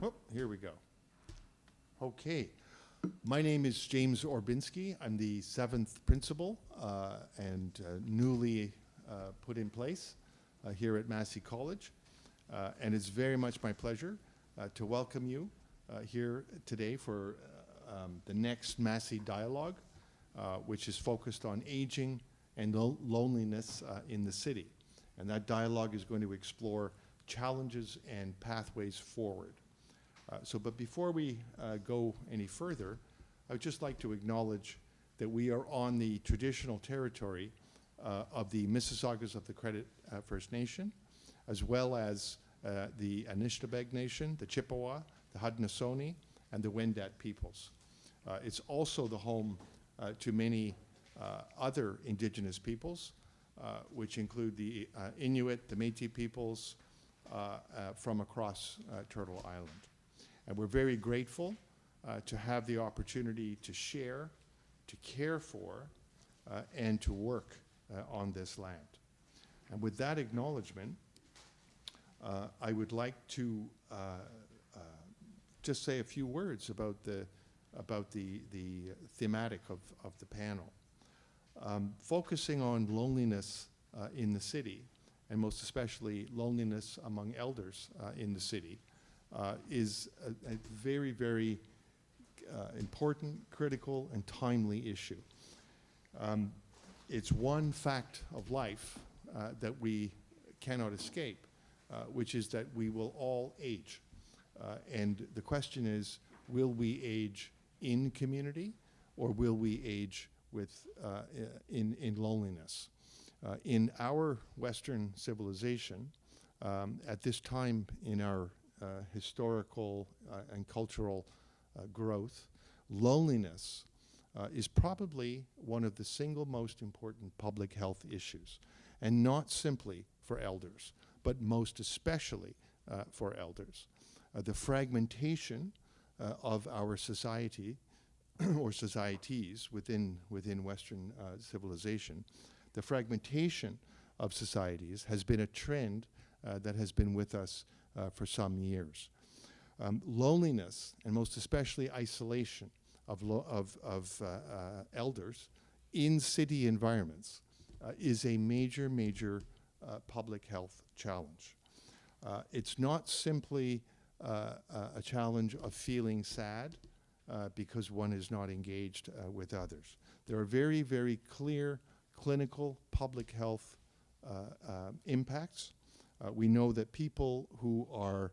Oh, here we go. Okay. My name is James Orbinski. I'm the 7th principal and newly put in place here at Massey College. And it's very much my pleasure to welcome you here today for the next Massey Dialogue, which is focused on aging and loneliness in the city. And that dialogue is going to explore challenges and pathways forward. But before we go any further, I would just like to acknowledge that we are on the traditional territory of the Mississaugas of the Credit First Nation, as well as the Anishinaabeg Nation, the Chippewa, the Haudenosaunee, and the Wendat peoples. It's also the home to many other indigenous peoples, which include the Inuit, the Métis peoples from across Turtle Island. And we're very grateful to have the opportunity to share, to care for, and to work on this land. And with that acknowledgement, I would like to just say a few words about the thematic of the panel. Focusing on loneliness in the city, and most especially loneliness among elders in the city, is a very, very important, critical, and timely issue. It's one fact of life that we cannot escape, which is that we will all age. And the question is, will we age in community, or will we age in loneliness? In our Western civilization, at this time in our historical and cultural growth, loneliness is probably one of the single most important public health issues, and not simply for elders, but most especially for elders. The fragmentation of our society or societies within Western civilization, the fragmentation of societies has been a trend that has been with us for some years. Loneliness, and most especially isolation of elders in city environments is a major, major public health challenge. It's not simply a challenge of feeling sad because one is not engaged with others. There are very, very clear clinical public health impacts. We know that people who are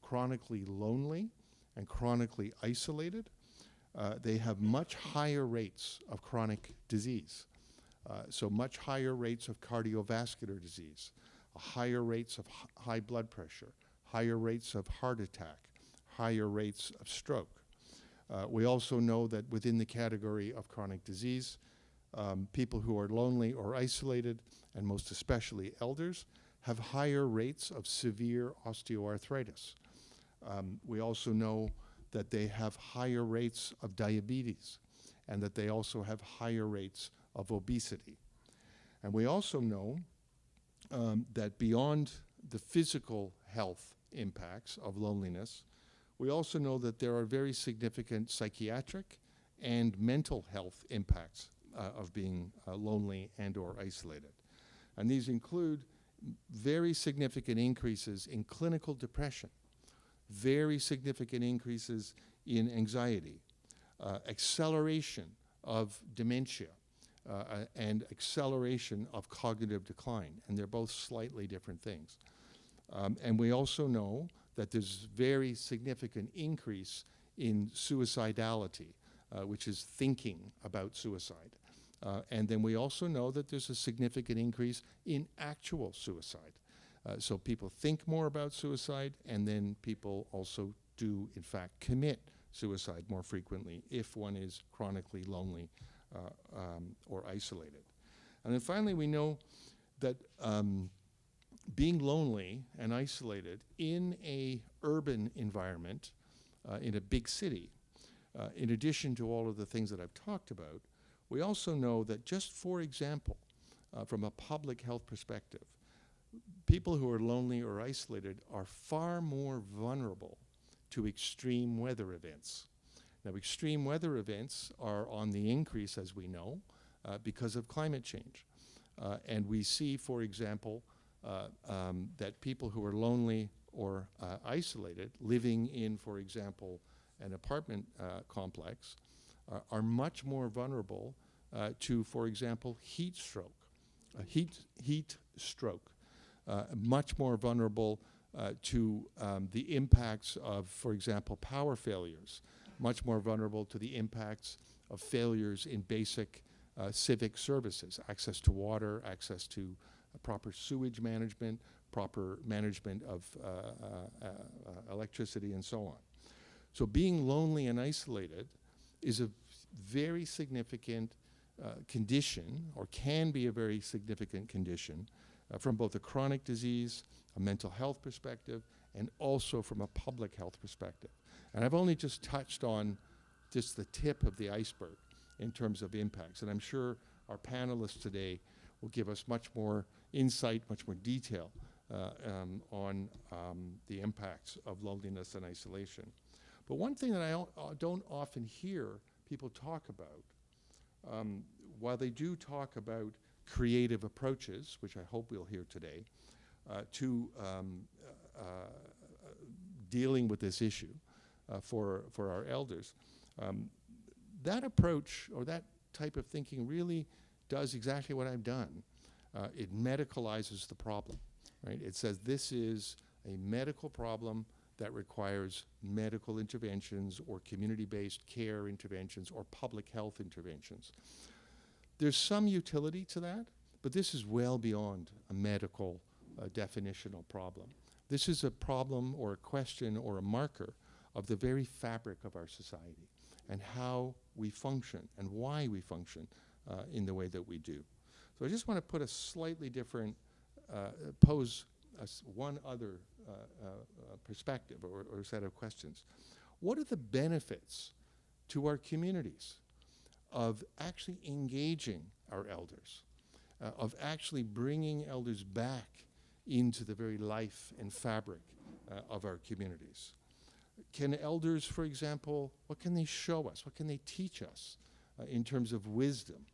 chronically lonely and chronically isolated, they have much higher rates of chronic disease. So much higher rates of cardiovascular disease, higher rates of high blood pressure, higher rates of heart attack, higher rates of stroke. We also know that within the category of chronic disease, people who are lonely or isolated, and most especially elders, have higher rates of severe osteoarthritis. We also know that they have higher rates of diabetes, and that they also have higher rates of obesity. And we also know that beyond the physical health impacts of loneliness, we also know that there are very significant psychiatric and mental health impacts of being lonely and or isolated. And these include very significant increases in clinical depression, very significant increases in anxiety, acceleration of dementia, and acceleration of cognitive decline. And they're both slightly different things. And we also know that there's very significant increase in suicidality, which is thinking about suicide. And then we also know that there's a significant increase in actual suicide. So people think more about suicide, and then people also do, in fact, commit suicide more frequently if one is chronically lonely or isolated. And then finally, we know that being lonely and isolated in a urban environment, in a big city, in addition to all of the things that I've talked about, we also know that, just for example, from a public health perspective, people who are lonely or isolated are far more vulnerable to extreme weather events. Now, extreme weather events are on the increase, as we know, because of climate change. And we see, for example, that people who are lonely or isolated, living in, for example, an apartment complex, are much more vulnerable to, for example, heat stroke, much more vulnerable to the impacts of, for example, power failures, much more vulnerable to the impacts of failures in basic civic services, access to water, access to proper sewage management, proper management of electricity, and so on. So being lonely and isolated is a very significant condition, or can be a very significant condition, from both a chronic disease, a mental health perspective, and also from a public health perspective. And I've only just touched on just the tip of the iceberg in terms of impacts. And I'm sure our panelists today will give us much more insight, much more detail on the impacts of loneliness and isolation. But one thing that I don't often hear people talk about, while they do talk about creative approaches, which I hope we'll hear today, to dealing with this issue for our elders, that approach or that type of thinking really does exactly what I've done. It medicalizes the problem, right? It says this is a medical problem that requires medical interventions or community-based care interventions or public health interventions. There's some utility to that, but this is well beyond a medical definitional problem. This is a problem or a question or a marker of the very fabric of our society and how we function and why we function in the way that we do. So I just want to put a slightly different, pose one other perspective or set of questions. What are the benefits to our communities of actually engaging our elders, of actually bringing elders back into the very life and fabric of our communities? Can elders, for example, what can they show us? What can they teach us in terms of wisdom?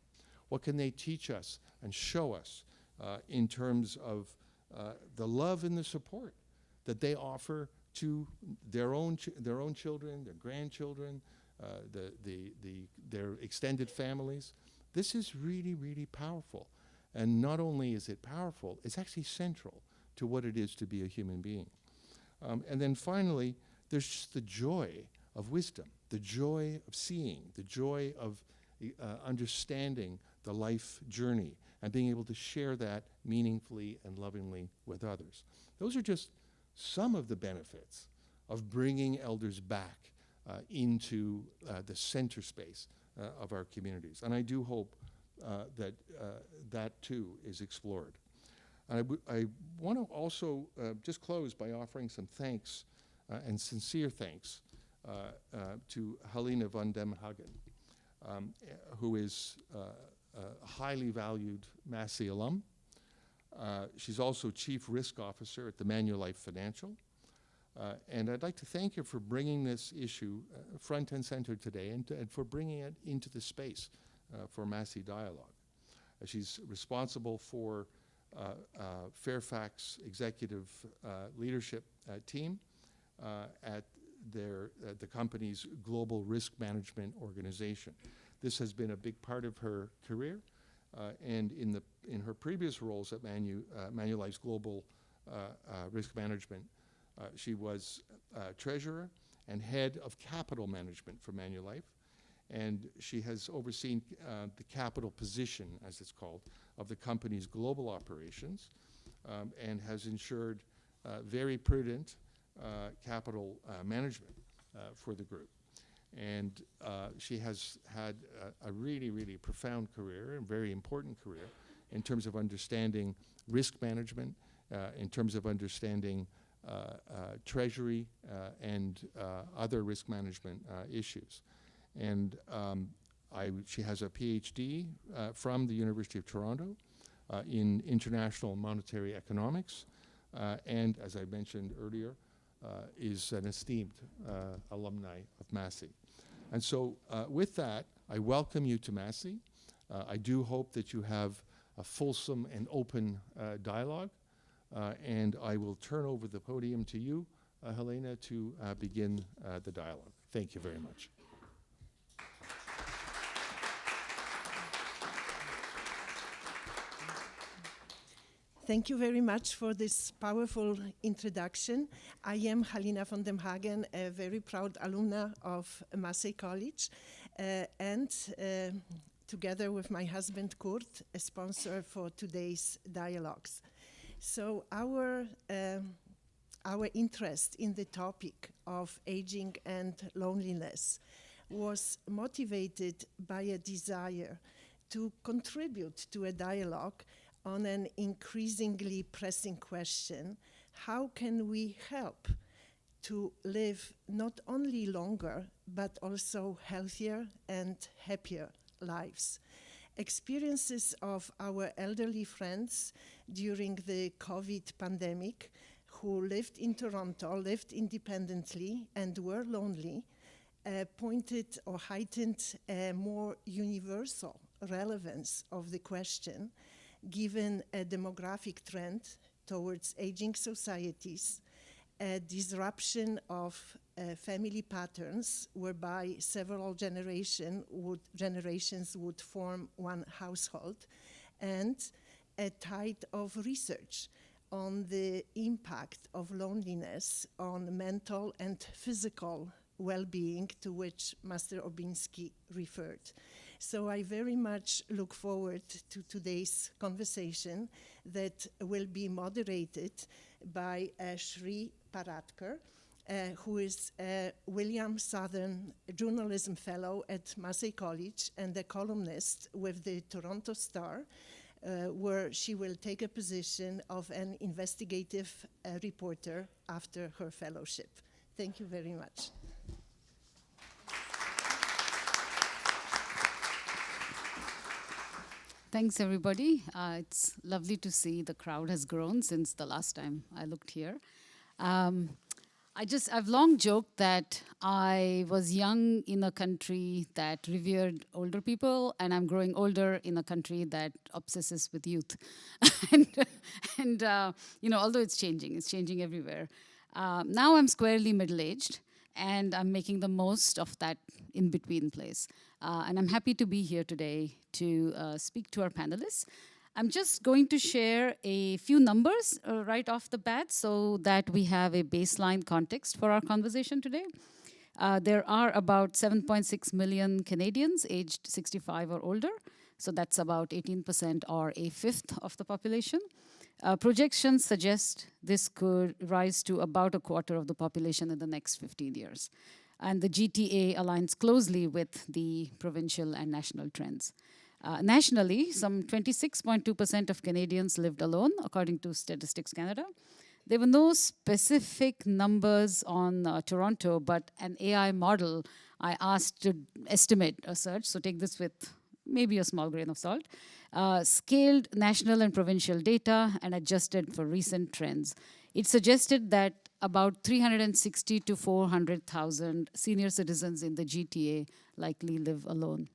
What can they teach us and show us in terms of the love and the support that they offer to their own children, their grandchildren, their extended families? This is really, really powerful. And not only is it powerful, it's actually central to what it is to be a human being. And then finally, there's just the joy of wisdom, the joy of seeing, the joy of understanding the life journey and being able to share that meaningfully and lovingly with others. Those are just some of the benefits of bringing elders back into the center space of our communities. And I do hope that that too is explored. And I want to also just close by offering some thanks and sincere thanks to Helena van den Hagen, who is a highly valued Massey alum. She's also Chief Risk Officer at the Manulife Financial. And I'd like to thank her for bringing this issue front and center today and for bringing it into the space for Massey Dialogue. She's responsible for Fairfax Executive Leadership Team at the company's global risk management organization. This has been a big part of her career, and in her previous roles at Manulife's global risk management, she was treasurer and head of capital management for Manulife, and she has overseen the capital position, as it's called, of the company's global operations, and has ensured very prudent capital management for the group. And she has had a really, really profound career, a very important career, in terms of understanding risk management, in terms of understanding treasury and other risk management issues. And she has a PhD from the University of Toronto in international monetary economics. and, as I mentioned earlier, is an esteemed alumni of Massey. And so with that, I welcome you to Massey. I do hope that you have a fulsome and open dialogue, and I will turn over the podium to you, Helena, to begin the dialogue. Thank you very much. Thank you very much for this powerful introduction. I am Helena van den Hagen, a very proud alumna of Massey College, and together with my husband Kurt, a sponsor for today's dialogues. So our interest in the topic of aging and loneliness was motivated by a desire to contribute to a dialogue on an increasingly pressing question: how can we help to live not only longer, but also healthier and happier lives? Experiences of our elderly friends during the COVID pandemic who lived in Toronto, lived independently, and were lonely, pointed or heightened a more universal relevance of the question, given a demographic trend towards aging societies, a disruption of family patterns whereby several generations would form one household, and a tide of research on the impact of loneliness on mental and physical well-being, to which Master Obinsky referred. So I very much look forward to today's conversation that will be moderated by Shree Paradkar, who is a William Southam Journalism Fellow at Massey College and a columnist with the Toronto Star, where she will take a position of an investigative reporter after her fellowship. Thank you very much. Thanks, everybody. It's lovely to see the crowd has grown since the last time I looked here. I've long joked that I was young in a country that revered older people, and I'm growing older in a country that obsesses with youth. and although it's changing everywhere. Now I'm squarely middle-aged, and I'm making the most of that in-between place. And I'm happy to be here today to speak to our panelists. I'm just going to share a few numbers right off the bat so that we have a baseline context for our conversation today. There are about 7.6 million Canadians aged 65 or older. So that's about 18% or a fifth of the population. Projections suggest this could rise to about a quarter of the population in the next 15 years. And the GTA aligns closely with the provincial and national trends. Nationally, some 26.2% of Canadians lived alone, according to Statistics Canada. There were no specific numbers on Toronto, but an AI model I asked to estimate a surge, so take this with maybe a small grain of salt, scaled national and provincial data and adjusted for recent trends. It suggested that about 360 to 400,000 senior citizens in the GTA likely live alone.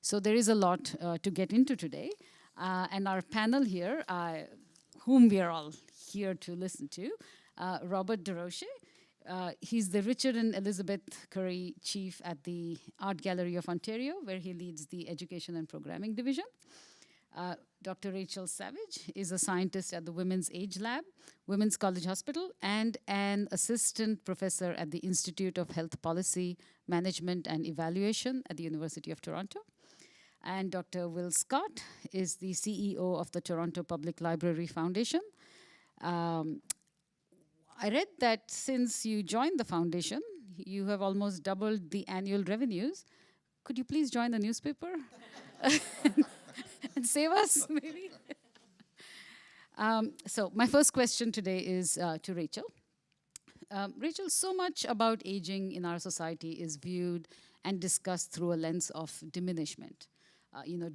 So there is a lot to get into today. And our panel here, whom we are all here to listen to, Robert Durocher. He's the Richard and Elizabeth Currie Chief at the Art Gallery of Ontario, where he leads the Education and Programming Division. Dr. Rachel Savage is a scientist at the Women's Age Lab, Women's College Hospital, and an assistant professor at the Institute of Health Policy, Management and Evaluation at the University of Toronto. And Dr. Will Scott is the CEO of the Toronto Public Library Foundation. I read that since you joined the foundation, you have almost doubled the annual revenues. Could you please join the newspaper? And save us, maybe? So my first question today is to Rachel. Rachel, so much about aging in our society is viewed and discussed through a lens of diminishment.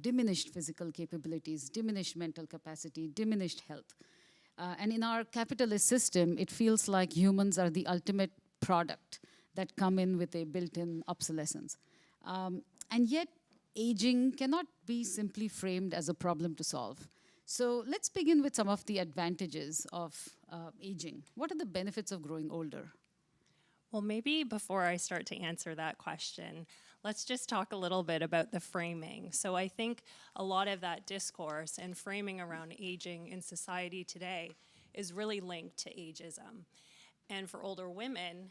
Diminished physical capabilities, diminished mental capacity, diminished health. And in our capitalist system, it feels like humans are the ultimate product that come in with a built-in obsolescence. And yet, aging cannot be simply framed as a problem to solve. So let's begin with some of the advantages of aging. What are the benefits of growing older? Well, maybe before I start to answer that question, let's just talk a little bit about the framing. So I think a lot of that discourse and framing around aging in society today is really linked to ageism. And for older women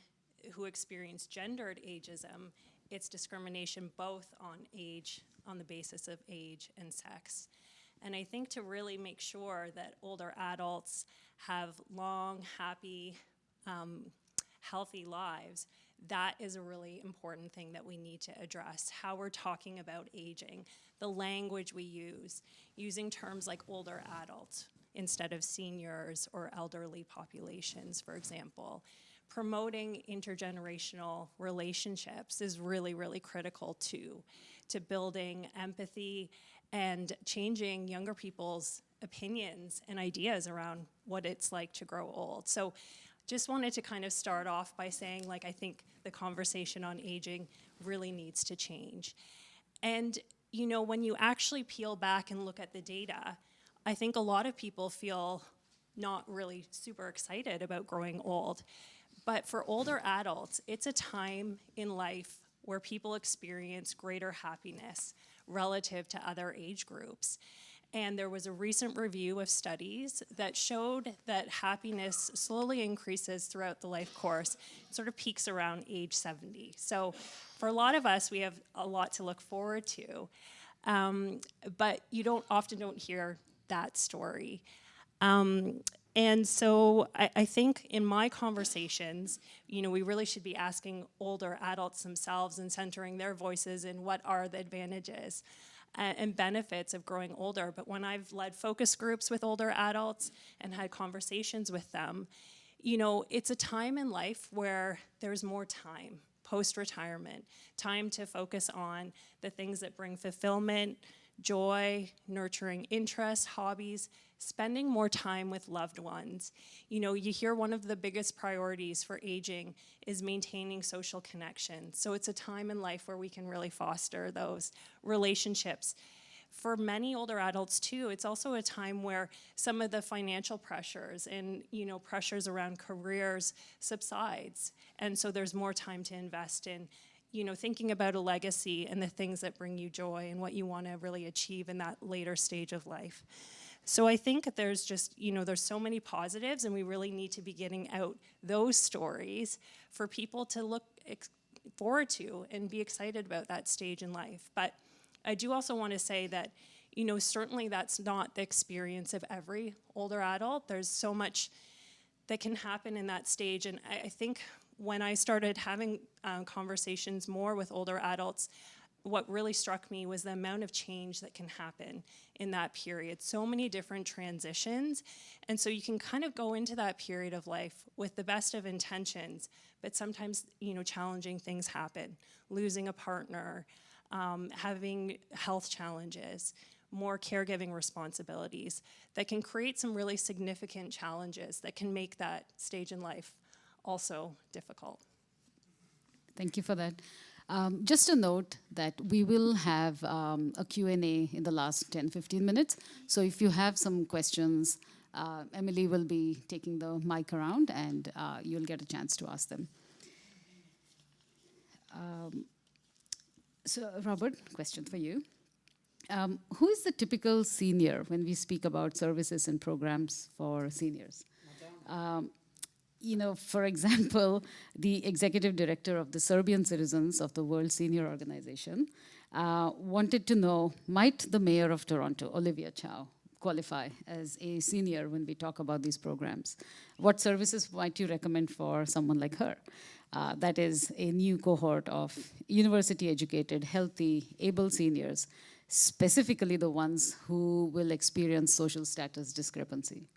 who experience gendered ageism, it's discrimination both on age, on the basis of age and sex. And I think to really make sure that older adults have long, happy, healthy lives, that is a really important thing that we need to address. How we're talking about aging, the language we use, using terms like older adult instead of seniors or elderly populations, for example. Promoting intergenerational relationships is really, really critical to building empathy and changing younger people's opinions and ideas around what it's like to grow old. So just wanted to kind of start off by saying, like, I think the conversation on aging really needs to change. And, you know, when you actually peel back and look at the data, I think a lot of people feel not really super excited about growing old. But for older adults, it's a time in life where people experience greater happiness relative to other age groups. And there was a recent review of studies that showed that happiness slowly increases throughout the life course. It sort of peaks around age 70. So for a lot of us, we have a lot to look forward to. But you often don't hear that story. And so I think in my conversations, you know, we really should be asking older adults themselves and centering their voices in what are the advantages and benefits of growing older. But when I've led focus groups with older adults and had conversations with them, you know, it's a time in life where there's more time, post-retirement, time to focus on the things that bring fulfillment, joy, nurturing interests, hobbies, spending more time with loved ones. You know, you hear one of the biggest priorities for aging is maintaining social connection. So it's a time in life where we can really foster those relationships. For many older adults too, it's also a time where some of the financial pressures and, you know, pressures around careers subsides. And so there's more time to invest in, you know, thinking about a legacy and the things that bring you joy and what you want to really achieve in that later stage of life. So I think there's just, you know, there's so many positives, and we really need to be getting out those stories for people to look forward to and be excited about that stage in life. But I do also want to say that, you know, certainly that's not the experience of every older adult. There's so much that can happen in that stage, and I think when I started having conversations more with older adults, what really struck me was the amount of change that can happen in that period. So many different transitions. And so you can kind of go into that period of life with the best of intentions, but sometimes, you know, challenging things happen. Losing a partner, having health challenges, more caregiving responsibilities that can create some really significant challenges that can make that stage in life also difficult. Thank you for that. Just a note that we will have a Q&A in the last 10-15 minutes. So if you have some questions, Emily will be taking the mic around, and you'll get a chance to ask them. So Robert, question for you. Who is the typical senior when we speak about services and programs for seniors? You know, for example, the executive director of the Serbian Citizens of the World Senior Organization wanted to know, might the mayor of Toronto, Olivia Chow, qualify as a senior when we talk about these programs? What services might you recommend for someone like her? That is a new cohort of university-educated, healthy, able seniors, specifically the ones who will experience social status discrepancy.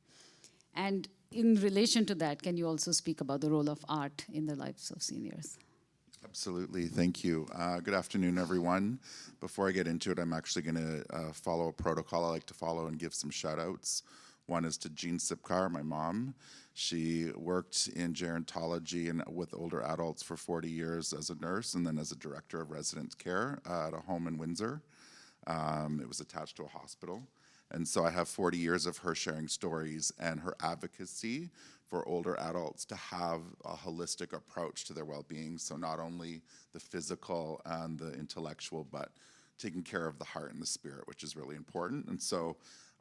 And in relation to that, can you also speak about the role of art in the lives of seniors? Absolutely, thank you. Good afternoon, everyone. Before I get into it, I'm actually going to follow a protocol I like to follow and give some shout outs. One is to Jean Sipkar, my mom. She worked in gerontology and with older adults for 40 years as a nurse and then as a director of resident care at a home in Windsor. It was attached to a hospital. And so I have 40 years of her sharing stories and her advocacy for older adults to have a holistic approach to their well-being. So not only the physical and the intellectual, but taking care of the heart and the spirit, which is really important. And so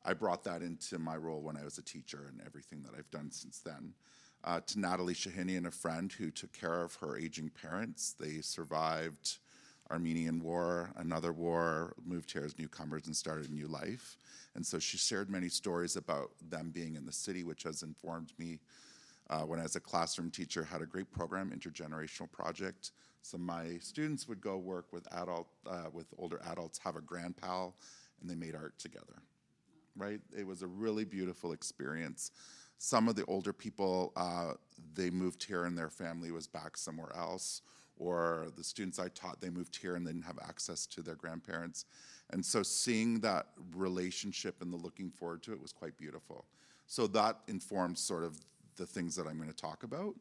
I brought that into my role when I was a teacher and everything that I've done since then. To Natalie Shahinian, a friend who took care of her aging parents. They survived Armenian War, another war, moved here as newcomers and started a new life. And so she shared many stories about them being in the city, which has informed me when I was a classroom teacher, had a great program, intergenerational project. So my students would go work with older adults, have a grand pal, and they made art together, right? It was a really beautiful experience. Some of the older people, they moved here and their family was back somewhere else, or the students I taught, they moved here and they didn't have access to their grandparents. And so seeing that relationship and the looking forward to it was quite beautiful. So that informs sort of the things that I'm going to talk about.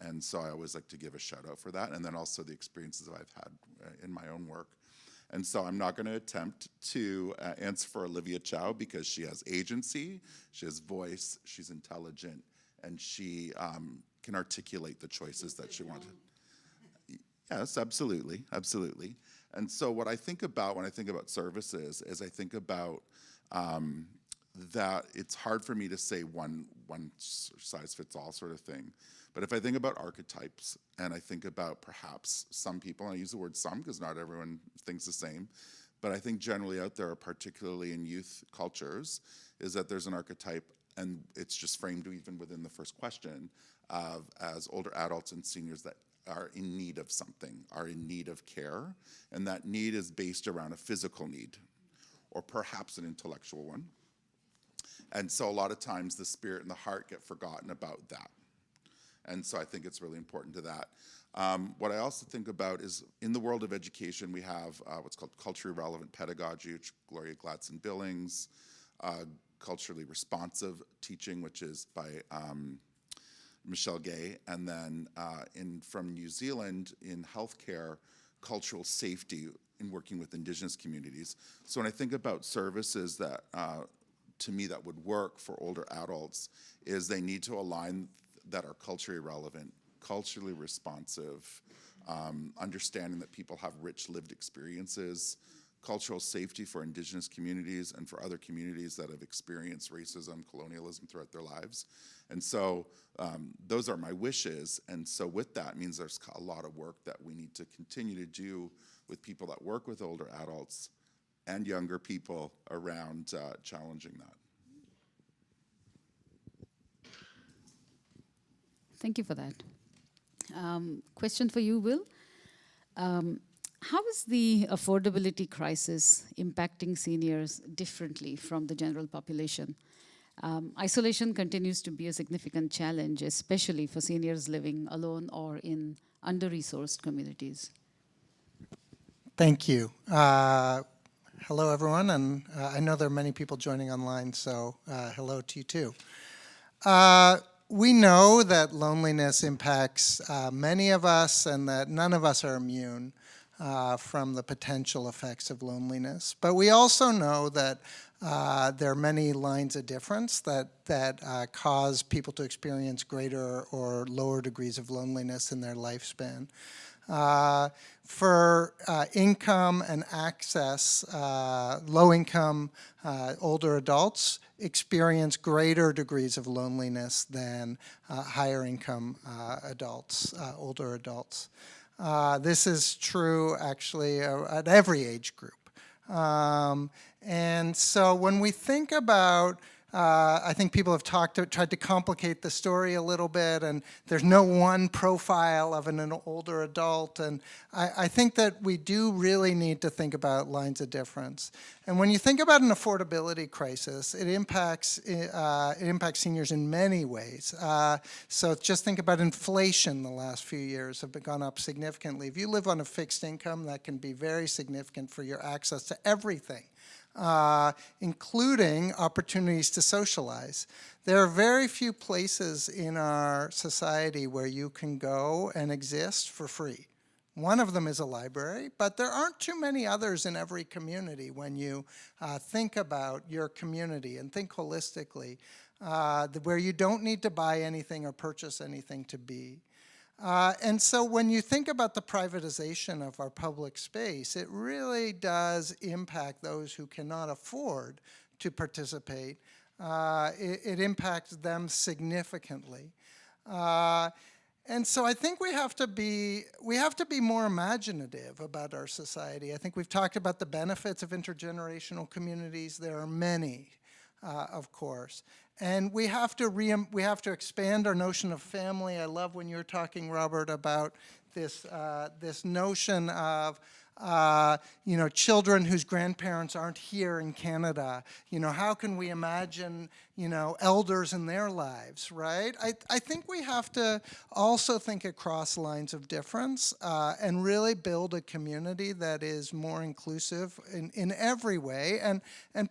And so I always like to give a shout out for that. And then also the experiences that I've had in my own work. And so I'm not going to attempt to answer for Olivia Chow because she has agency, she has voice, she's intelligent, and she can articulate the choices that she wanted. Yes, absolutely, absolutely. And so what I think about when I think about services is I think about that it's hard for me to say one size fits all sort of thing. But if I think about archetypes and I think about perhaps some people, and I use the word some because not everyone thinks the same, but I think generally out there, particularly in youth cultures, is that there's an archetype, and it's just framed even within the first question, as older adults and seniors that are in need of something, are in need of care, and that need is based around a physical need, or perhaps an intellectual one. And so a lot of times the spirit and the heart get forgotten about that. And so I think it's really important to that. What I also think about is in the world of education, we have what's called culturally relevant pedagogy, which Gloria Gladson-Billings, culturally responsive teaching, which is by Michelle Gay, and then from New Zealand in healthcare, cultural safety in working with Indigenous communities. So when I think about services that, to me, that would work for older adults, is they need to align that are culturally relevant, culturally responsive, understanding that people have rich lived experiences, cultural safety for Indigenous communities and for other communities that have experienced racism, colonialism throughout their lives. And so those are my wishes. And so with that means there's a lot of work that we need to continue to do with people that work with older adults and younger people around challenging that. Thank you for that. Question for you, Will. How is the affordability crisis impacting seniors differently from the general population? Isolation continues to be a significant challenge, especially for seniors living alone or in under-resourced communities. Thank you. Hello, everyone, and I know there are many people joining online, so hello to you too. We know that loneliness impacts many of us and that none of us are immune from the potential effects of loneliness. But we also know that there are many lines of difference that cause people to experience greater or lower degrees of loneliness in their lifespan. For income and access, low-income older adults experience greater degrees of loneliness than higher-income adults, older adults. This is true, actually, at every age group. And so when we think about I think people have tried to complicate the story a little bit, and there's no one profile of an older adult. And I think that we do really need to think about lines of difference. And when you think about an affordability crisis, it impacts seniors in many ways. So just think about inflation the last few years have gone up significantly. If you live on a fixed income, that can be very significant for your access to everything. including opportunities to socialize. There are very few places in our society where you can go and exist for free. One of them is a library, but there aren't too many others in every community when you think about your community and think holistically, where you don't need to buy anything or purchase anything to be. And so when you think about the privatization of our public space, it really does impact those who cannot afford to participate. It impacts them significantly. And so I think we have to be more imaginative about our society. I think we've talked about the benefits of intergenerational communities. There are many, of course. And we have to expand our notion of family. I love when you're talking, Robert, about this this notion of children whose grandparents aren't here in Canada. How can we imagine elders in their lives, right? I think we have to also think across lines of difference and really build a community that is more inclusive in every way. And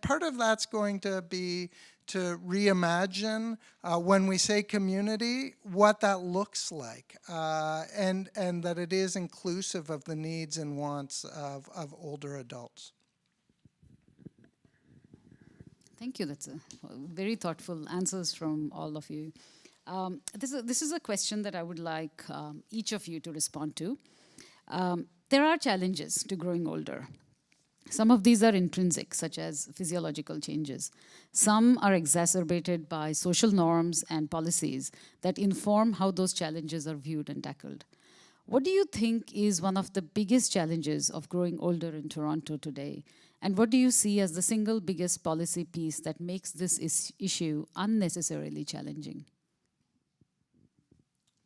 part of that's going to be to reimagine, when we say community, what that looks like, and that it is inclusive of the needs and wants of older adults. Thank you. That's a very thoughtful answers from all of you. This is a question that I would like each of you to respond to. There are challenges to growing older. Some of these are intrinsic, such as physiological changes. Some are exacerbated by social norms and policies that inform how those challenges are viewed and tackled. What do you think is one of the biggest challenges of growing older in Toronto today? And what do you see as the single biggest policy piece that makes this issue unnecessarily challenging?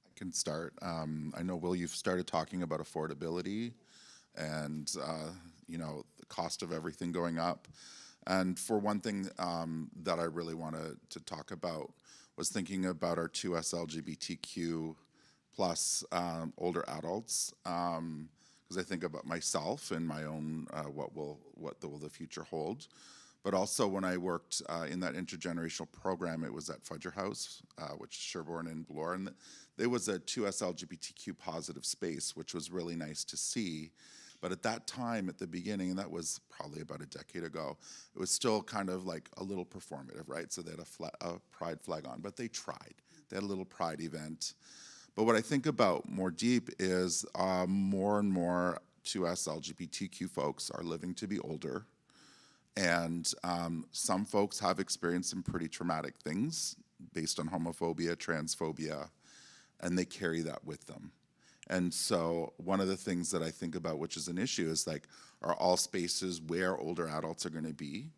I can start. I know, Will, you've started talking about affordability and the cost of everything going up. And for one thing that I really wanted to talk about was thinking about our 2S LGBTQ plus older adults, because I think about myself and my own what will the future hold. But also when I worked in that intergenerational program, it was at Fudger House, which is Sherbourne and Bloor, and there was a 2S LGBTQ positive space, which was really nice to see. But at that time, at the beginning, and that was probably about a decade ago, it was still kind of like a little performative, right? So they had a pride flag on, but they tried. They had a little pride event. But what I think about more deep is more and more 2S LGBTQ folks are living to be older. And some folks have experienced some pretty traumatic things based on homophobia, transphobia, and they carry that with them. And so one of the things that I think about, which is an issue, is like, are all spaces where older adults are going to be,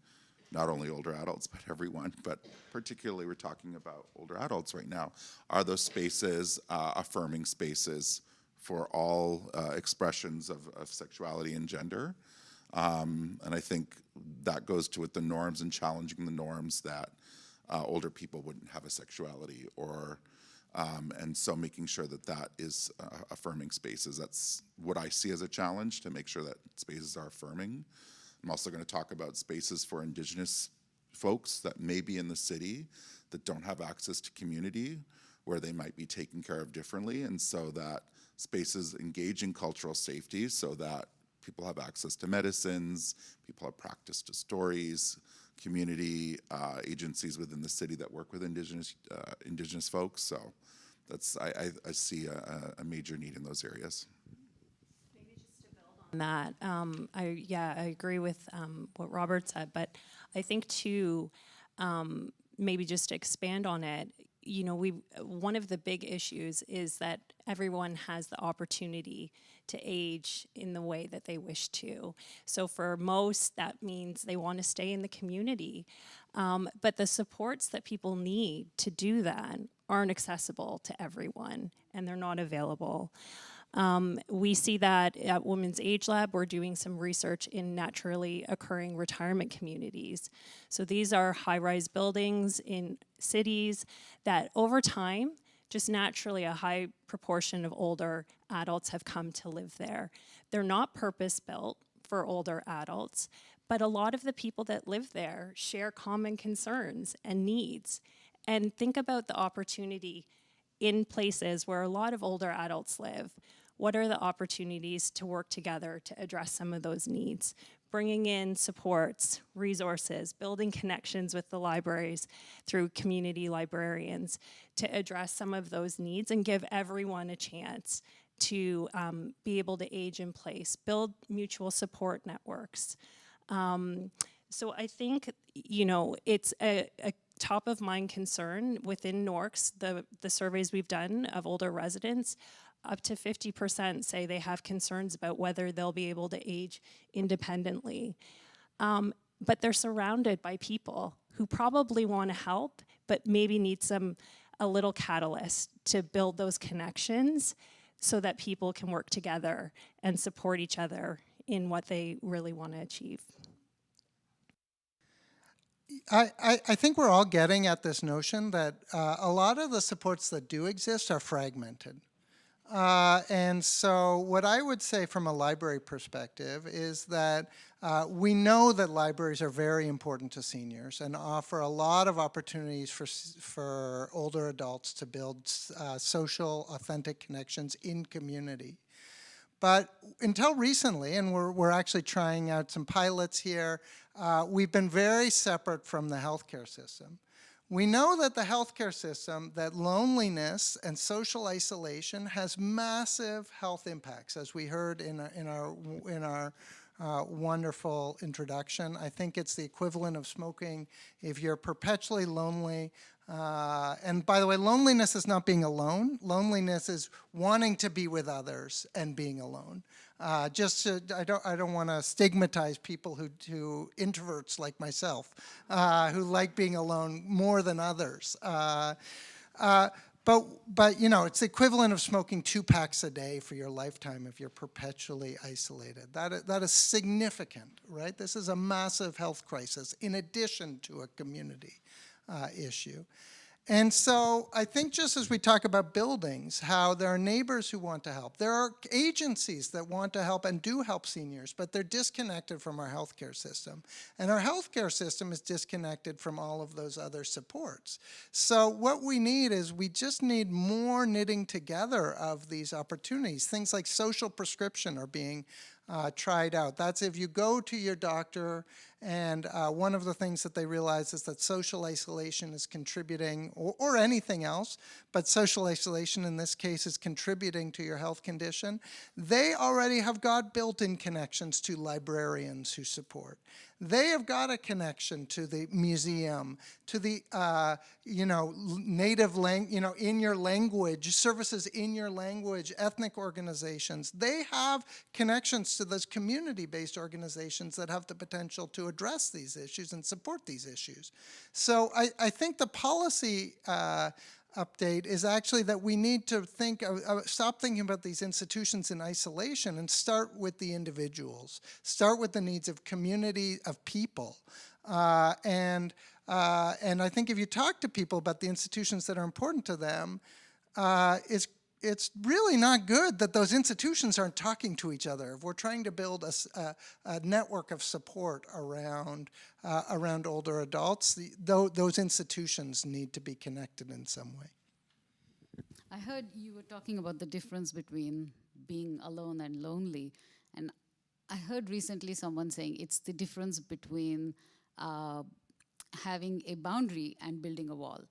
not only older adults, but everyone, but particularly we're talking about older adults right now, are those spaces affirming spaces for all expressions of sexuality and gender? And I think that goes to with the norms and challenging the norms that older people wouldn't have a sexuality or and so making sure that that is affirming spaces. That's what I see as a challenge, to make sure that spaces are affirming. I'm also going to talk about spaces for Indigenous folks that may be in the city that don't have access to community, where they might be taken care of differently, and so that spaces engage in cultural safety so that people have access to medicines, people have practice to stories, community agencies within the city that work with Indigenous folks. So that's I see a major need in those areas. Maybe just to build on that, I agree with what Robert said, but I think too, maybe just to expand on it, one of the big issues is that everyone has the opportunity to age in the way that they wish to. So for most, that means they want to stay in the community. But the supports that people need to do that aren't accessible to everyone, and they're not available. We see that at Women's Age Lab. We're doing some research in naturally occurring retirement communities. So these are high-rise buildings in cities that over time, just naturally a high proportion of older adults have come to live there. They're not purpose-built for older adults, but a lot of the people that live there share common concerns and needs. And think about the opportunity in places where a lot of older adults live. What are the opportunities to work together to address some of those needs? Bringing in supports, resources, building connections with the libraries through community librarians to address some of those needs and give everyone a chance to be able to age in place, build mutual support networks. So I think, you know, it's a top of mind concern within NORCS, the surveys we've done of older residents. Up to 50% say they have concerns about whether they'll be able to age independently. But they're surrounded by people who probably want to help, but maybe need a little catalyst to build those connections so that people can work together and support each other in what they really want to achieve. I think we're all getting at this notion that a lot of the supports that do exist are fragmented. And so what I would say from a library perspective is that we know that libraries are very important to seniors and offer a lot of opportunities for older adults to build social, authentic connections in community. But until recently, and we're actually trying out some pilots here, we've been very separate from the healthcare system. We know that the healthcare system, that loneliness and social isolation has massive health impacts, as we heard in our wonderful introduction. I think it's the equivalent of smoking. If you're perpetually lonely, and by the way, loneliness is not being alone. Loneliness is wanting to be with others and being alone. I don't want to stigmatize people who introverts like myself, who like being alone more than others. But you know, it's the equivalent of smoking 2 packs a day for your lifetime if you're perpetually isolated. That is significant, right? This is a massive health crisis in addition to a community issue. And so I think just as we talk about buildings, how there are neighbors who want to help, there are agencies that want to help and do help seniors, but they're disconnected from our healthcare system. And our healthcare system is disconnected from all of those other supports. So what we need is we just need more knitting together of these opportunities. Things like social prescription are being tried out. That's if you go to your doctor and one of the things that they realize is that social isolation is contributing, or anything else, but social isolation in this case is contributing to your health condition. They already have got built-in connections to librarians who support. They have got a connection to the museum, to the, native language, in your language, services in your language, ethnic organizations. They have connections to those community-based organizations that have the potential to address these issues and support these issues. So I think the policy update is actually that we need to stop thinking about these institutions in isolation and start with the individuals, start with the needs of community, of people. And I think if you talk to people about the institutions that are important to them, it's really not good that those institutions aren't talking to each other. If we're trying to build a network of support around older adults, those institutions need to be connected in some way. I heard you were talking about the difference between being alone and lonely. And I heard recently someone saying it's the difference between having a boundary and building a wall,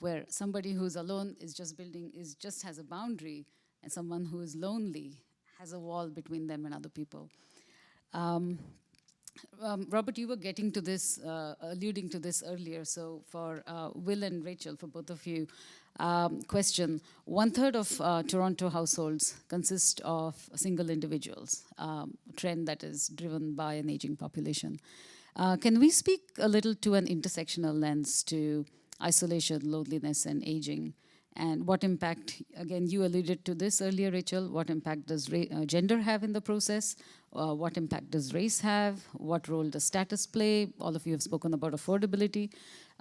where somebody who's alone is just has a boundary, and someone who is lonely has a wall between them and other people. Robert, you were getting to this, alluding to this earlier. So for Will and Rachel, for both of you, question: 1/3 of Toronto households consist of single individuals, trend that is driven by an aging population. Can we speak a little to an intersectional lens to isolation, loneliness, and aging? And what impact, again, you alluded to this earlier, Rachel, what impact does gender have in the process? What impact does race have? What role does status play? All of you have spoken about affordability.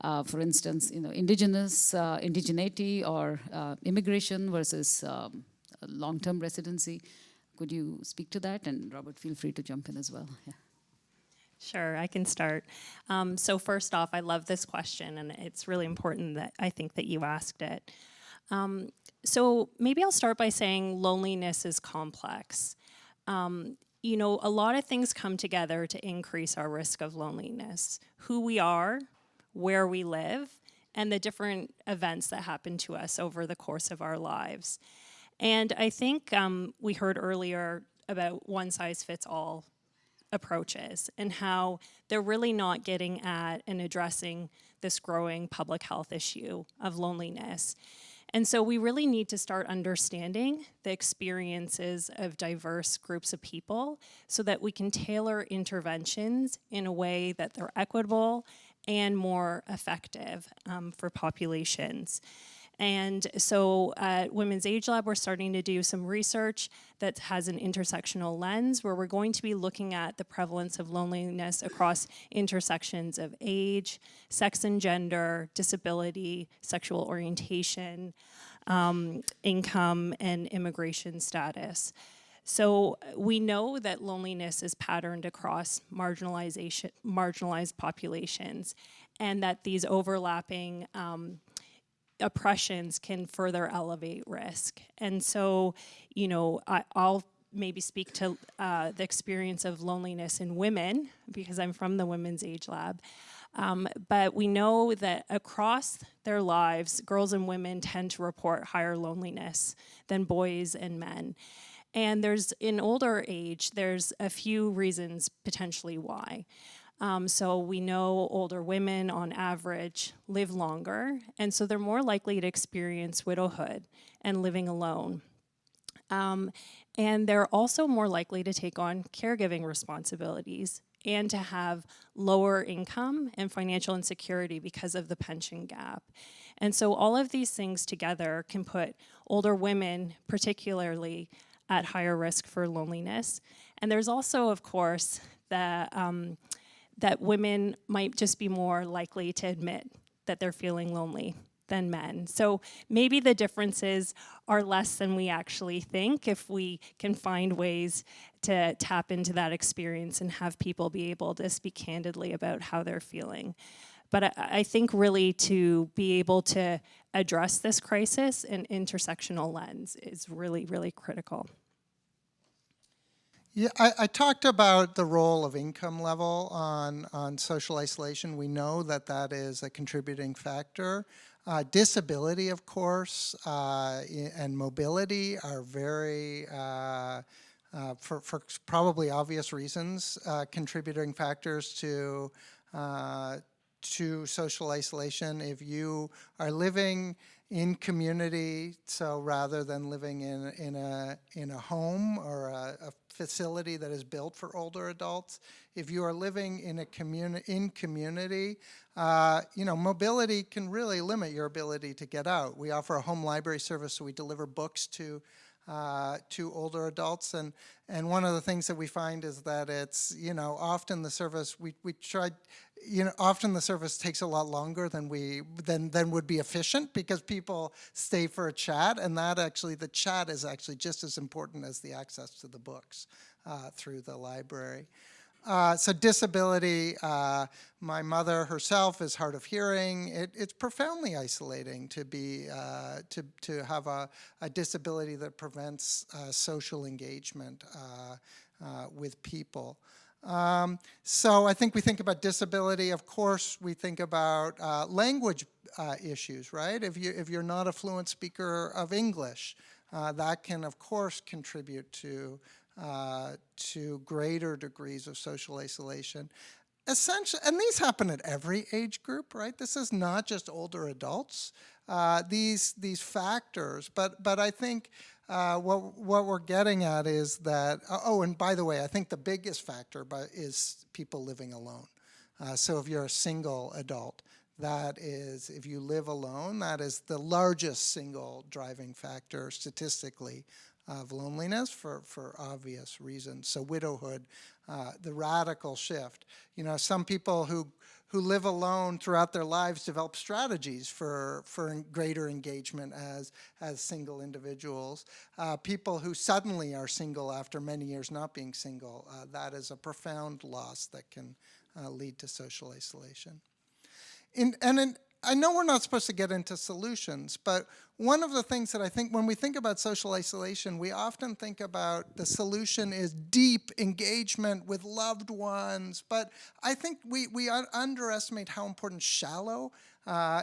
For instance, indigeneity or immigration versus long-term residency. Could you speak to that? And Robert, feel free to jump in as well. Yeah. Sure, I can start. So first off, I love this question, and it's really important that I think that you asked it. So maybe I'll start by saying loneliness is complex. A lot of things come together to increase our risk of loneliness. Who we are, where we live, and the different events that happen to us over the course of our lives. And I think we heard earlier about one-size-fits-all approaches and how they're really not getting at and addressing this growing public health issue of loneliness. And so we really need to start understanding the experiences of diverse groups of people so that we can tailor interventions in a way that they're equitable and more effective for populations. And so at Women's Age Lab, we're starting to do some research that has an intersectional lens where we're going to be looking at the prevalence of loneliness across intersections of age, sex and gender, disability, sexual orientation, income, and immigration status. So we know that loneliness is patterned across marginalized populations, and that these overlapping oppressions can further elevate risk. And so, I'll maybe speak to the experience of loneliness in women because I'm from the Women's Age Lab. But we know that across their lives, girls and women tend to report higher loneliness than boys and men. And in older age, there's a few reasons potentially why. So we know older women on average live longer, and so they're more likely to experience widowhood and living alone. And they're also more likely to take on caregiving responsibilities and to have lower income and financial insecurity because of the pension gap. And so all of these things together can put older women particularly at higher risk for loneliness. And there's also, of course, that women might just be more likely to admit that they're feeling lonely than men. So maybe the differences are less than we actually think if we can find ways to tap into that experience and have people be able to speak candidly about how they're feeling. But I think really to be able to address this crisis, an intersectional lens is really, really critical. Yeah, I talked about the role of income level on social isolation. We know that is a contributing factor. Disability, of course, and mobility are very, for probably obvious reasons, contributing factors to social isolation. If you are living in community, so rather than living in a home or a facility that is built for older adults, if you are living in community, mobility can really limit your ability to get out. We offer a home library service, so we deliver books to older adults, and one of the things that we find is that it's often the service often the service takes a lot longer than would be efficient because people stay for a chat, and the chat is actually just as important as the access to the books through the library. So disability, my mother herself is hard of hearing. It's profoundly isolating to be to have a disability that prevents social engagement with people. So I think we think about disability. Of course, we think about language issues, right? If you're not a fluent speaker of English, that can, of course, contribute to greater degrees of social isolation. Essentially, and these happen at every age group, right? This is not just older adults. These factors, but I think what we're getting at is that. Oh, and by the way, I think the biggest factor is people living alone. So if you're a single adult, that is, if you live alone, that is the largest single driving factor statistically of loneliness for obvious reasons. So widowhood, the radical shift. Some people who who live alone throughout their lives develop strategies for greater engagement as single individuals. People who suddenly are single after many years not being single, that is a profound loss that can lead to social isolation. I know we're not supposed to get into solutions, but one of the things that I think when we think about social isolation, we often think about the solution is deep engagement with loved ones, but I think we underestimate how important shallow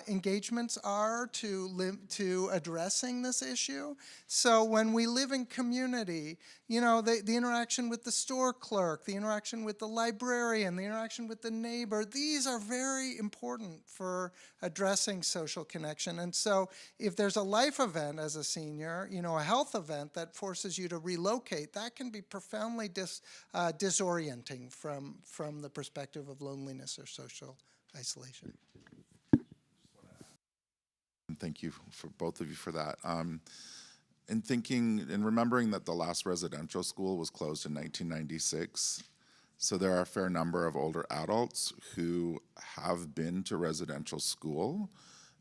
engagements are to addressing this issue. So when we live in community, you know, the interaction with the store clerk, the interaction with the librarian, the interaction with the neighbor, these are very important for addressing social connection. And so if there's a life event as a senior, you know, a health event that forces you to relocate, that can be profoundly disorienting from the perspective of loneliness or social isolation. Thank you for both of you for that. In thinking and remembering that the last residential school was closed in 1996, so there are a fair number of older adults who have been to residential school.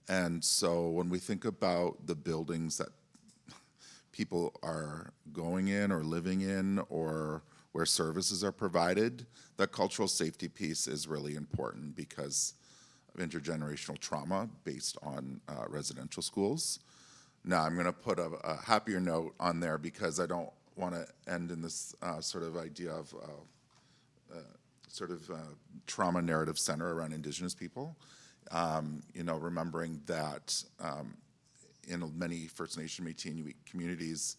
And so when we think about the buildings that people are going in or living in or where services are provided, the cultural safety piece is really important because of intergenerational trauma based on residential schools. Now I'm going to put a happier note on there because I don't want to end in this sort of idea of trauma narrative center around Indigenous people. You know, remembering that in many First Nation Métis Inuit communities,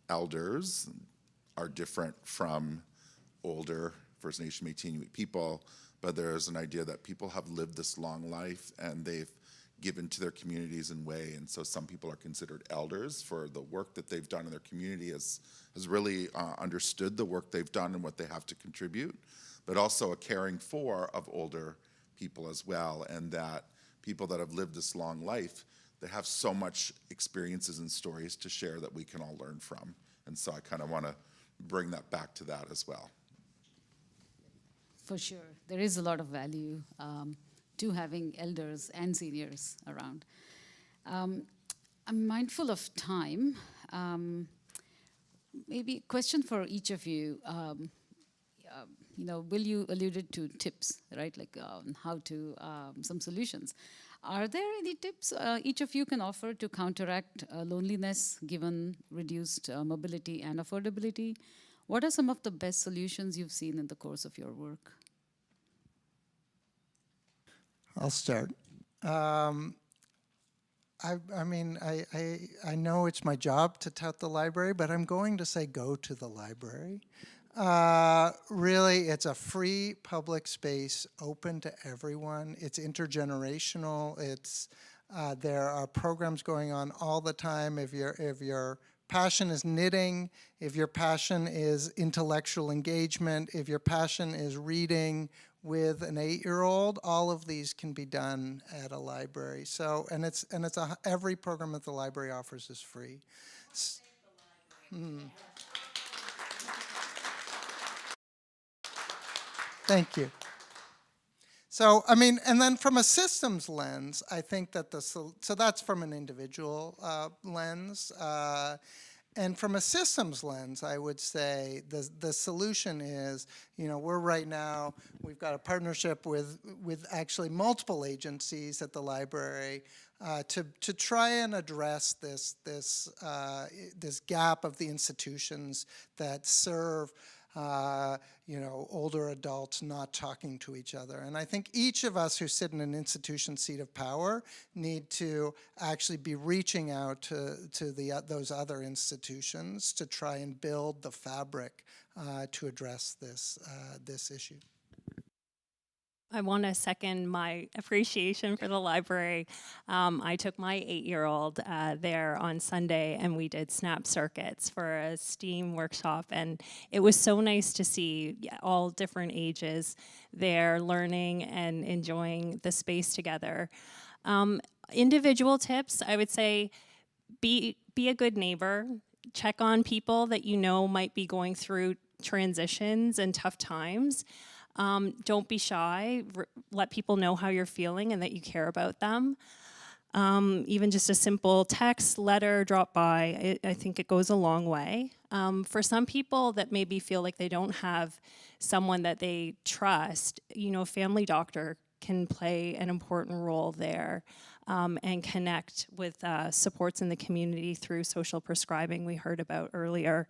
elders are different from older First Nation Métis Inuit people, but there is an idea that people have lived this long life and they've given to their communities in way, and so some people are considered elders for the work that they've done in their community, has really understood the work they've done and what they have to contribute, but also a caring for of older people as well, and that people that have lived this long life, they have so much experiences and stories to share that we can all learn from. And so I kind of want to bring that back to that as well. For sure. There is a lot of value to having elders and seniors around. I'm mindful of time. Maybe a question for each of you. You know, Will, you alluded to tips, right? Like how to, some solutions. Are there any tips each of you can offer to counteract loneliness given reduced mobility and affordability? What are some of the best solutions you've seen in the course of your work? I'll start. I know it's my job to tout the library, but I'm going to say go to the library. Really, it's a free public space open to everyone. It's intergenerational. It's there are programs going on all the time. If your passion is knitting, if your passion is intellectual engagement, if your passion is reading with an 8-year-old, all of these can be done at a library. So, every program that the library offers is free. Thank you. So, I mean, and then from a systems lens, I think that so that's from an individual lens. And from a systems lens, I would say the solution is, you know, we've got a partnership with actually multiple agencies at the library to try and address this gap of the institutions that serve older adults not talking to each other. And I think each of us who sit in an institution seat of power need to actually be reaching out to those other institutions to try and build the fabric to address this issue. I want to second my appreciation for the library. I took my 8-year-old there on Sunday, and we did snap circuits for a STEAM workshop, and it was so nice to see all different ages there learning and enjoying the space together. Individual tips, I would say be a good neighbor. Check on people that you know might be going through transitions and tough times. Don't be shy. Let people know how you're feeling and that you care about them. Even just a simple text, letter, drop by, I think it goes a long way. For some people that maybe feel like they don't have someone that they trust, you know, a family doctor can play an important role there, and connect with supports in the community through social prescribing we heard about earlier.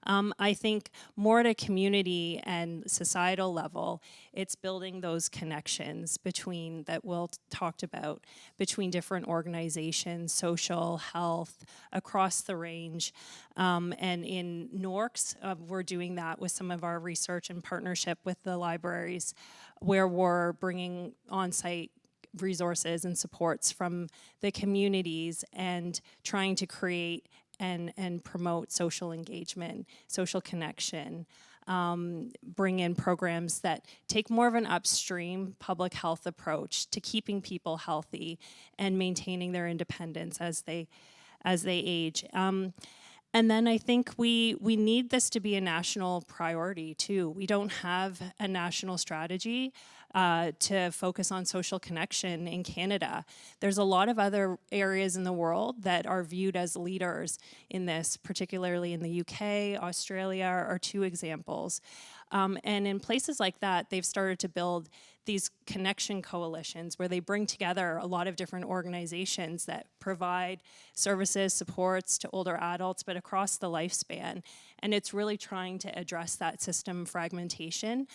I think more at a community and societal level, it's building those connections between, that Will talked about, between different organizations, social, health, across the range. And in NORCS, we're doing that with some of our research and partnership with the libraries, where we're bringing on-site resources and supports from the communities and trying to create and promote social engagement, social connection, bring in programs that take more of an upstream public health approach to keeping people healthy and maintaining their independence as they age. And then I think we need this to be a national priority too. We don't have a national strategy to focus on social connection in Canada. There's a lot of other areas in the world that are viewed as leaders in this, particularly in the UK, Australia are two examples. And in places like that, they've started to build these connection coalitions where they bring together a lot of different organizations that provide services, supports to older adults, but across the lifespan. And it's really trying to address that system fragmentation.